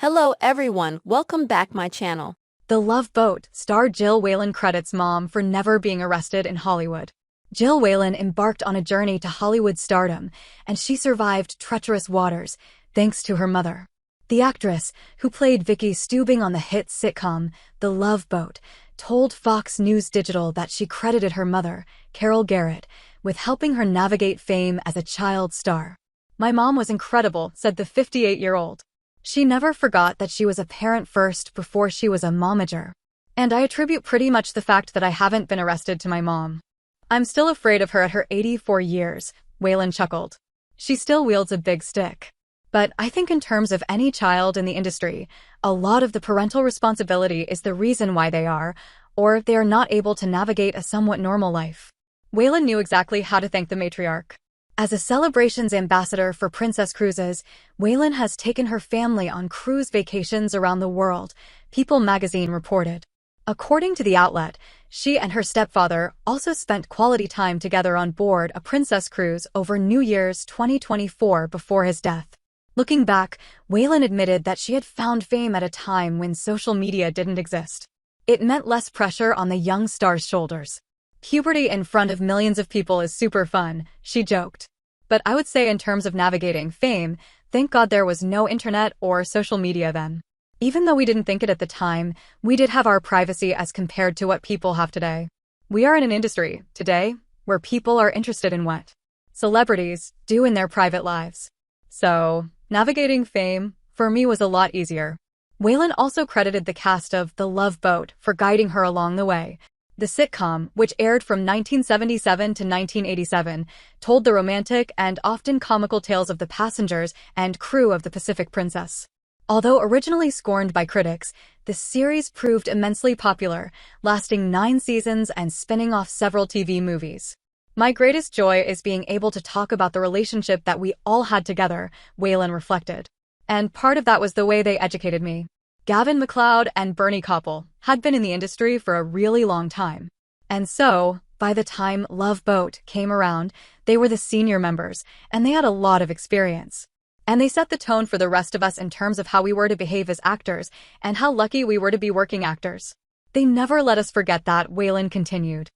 Hello everyone, welcome back my channel. The Love Boat star Jill Whelan credits mom for never being arrested in Hollywood. Jill Whelan embarked on a journey to Hollywood stardom, and she survived treacherous waters thanks to her mother. The actress, who played Vicky Steubing on the hit sitcom The Love Boat, told Fox News Digital that she credited her mother, Carol Garrett, with helping her navigate fame as a child star. "My mom was incredible," said the 58-year-old. "She never forgot that she was a parent first before she was a momager. And I attribute pretty much the fact that I haven't been arrested to my mom. I'm still afraid of her at her 84 years, Whelan chuckled. She still wields a big stick. But I think in terms of any child in the industry, a lot of the parental responsibility is the reason why they are, or they are not able to navigate a somewhat normal life." Whelan knew exactly how to thank the matriarch. As a celebrations ambassador for Princess Cruises, Whelan has taken her family on cruise vacations around the world, People magazine reported. According to the outlet, she and her stepfather also spent quality time together on board a Princess cruise over New Year's 2024 before his death. Looking back, Whelan admitted that she had found fame at a time when social media didn't exist. It meant less pressure on the young star's shoulders. "Puberty in front of millions of people is super fun," she joked. "But I would say in terms of navigating fame, thank God there was no internet or social media then. Even though we didn't think it at the time, we did have our privacy as compared to what people have today. We are in an industry, today, where people are interested in what celebrities do in their private lives. So, navigating fame, for me, was a lot easier." Whelan also credited the cast of The Love Boat for guiding her along the way. The sitcom, which aired from 1977 to 1987, told the romantic and often comical tales of the passengers and crew of the Pacific Princess. Although originally scorned by critics, the series proved immensely popular, lasting 9 seasons and spinning off several TV movies. "My greatest joy is being able to talk about the relationship that we all had together," Whelan reflected. "And part of that was the way they educated me." Gavin MacLeod and Bernie Koppel had been in the industry for a really long time. And so, by the time Love Boat came around, they were the senior members, and they had a lot of experience. And they set the tone for the rest of us in terms of how we were to behave as actors, and how lucky we were to be working actors. "They never let us forget that," Whelan continued.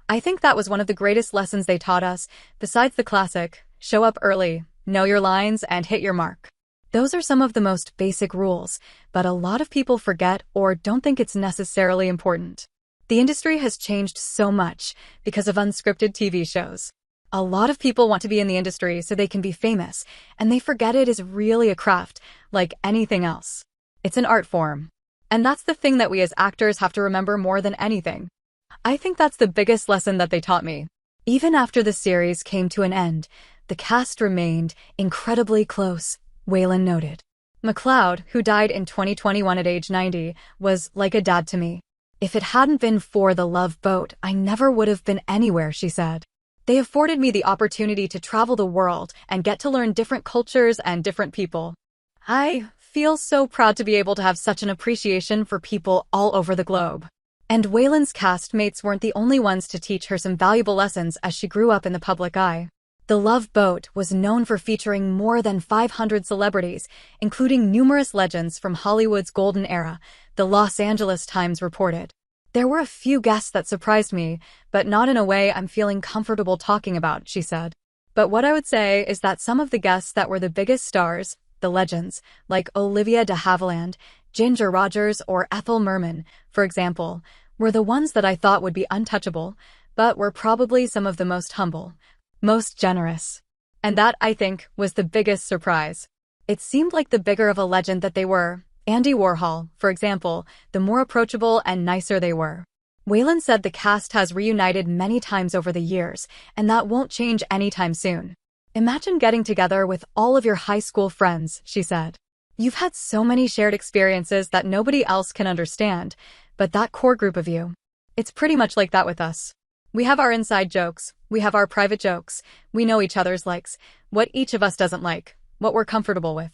"I think that was one of the greatest lessons they taught us, besides the classic, show up early, know your lines, and hit your mark. Those are some of the most basic rules, but a lot of people forget or don't think it's necessarily important. The industry has changed so much because of unscripted TV shows. A lot of people want to be in the industry so they can be famous, and they forget it is really a craft, like anything else. It's an art form. And that's the thing that we as actors have to remember more than anything. I think that's the biggest lesson that they taught me." Even after the series came to an end, the cast remained incredibly close, Whelan noted. MacLeod, who died in 2021 at age 90, was like a dad to me. "If it hadn't been for The Love Boat, I never would have been anywhere," she said. "They afforded me the opportunity to travel the world and get to learn different cultures and different people. I feel so proud to be able to have such an appreciation for people all over the globe." And Whelan's castmates weren't the only ones to teach her some valuable lessons as she grew up in the public eye. The Love Boat was known for featuring more than 500 celebrities, including numerous legends from Hollywood's golden era, the Los Angeles Times reported. "There were a few guests that surprised me, but not in a way I'm feeling comfortable talking about," she said. "But what I would say is that some of the guests that were the biggest stars, the legends, like Olivia de Havilland, Ginger Rogers, or Ethel Merman, for example, were the ones that I thought would be untouchable, but were probably some of the most humble, most generous. And that, I think, was the biggest surprise. It seemed like the bigger of a legend that they were, Andy Warhol, for example, the more approachable and nicer they were." Whelan said the cast has reunited many times over the years, and that won't change anytime soon. "Imagine getting together with all of your high school friends," she said. "You've had so many shared experiences that nobody else can understand, but that core group of you, it's pretty much like that with us. We have our inside jokes, we have our private jokes, we know each other's likes, what each of us doesn't like, what we're comfortable with.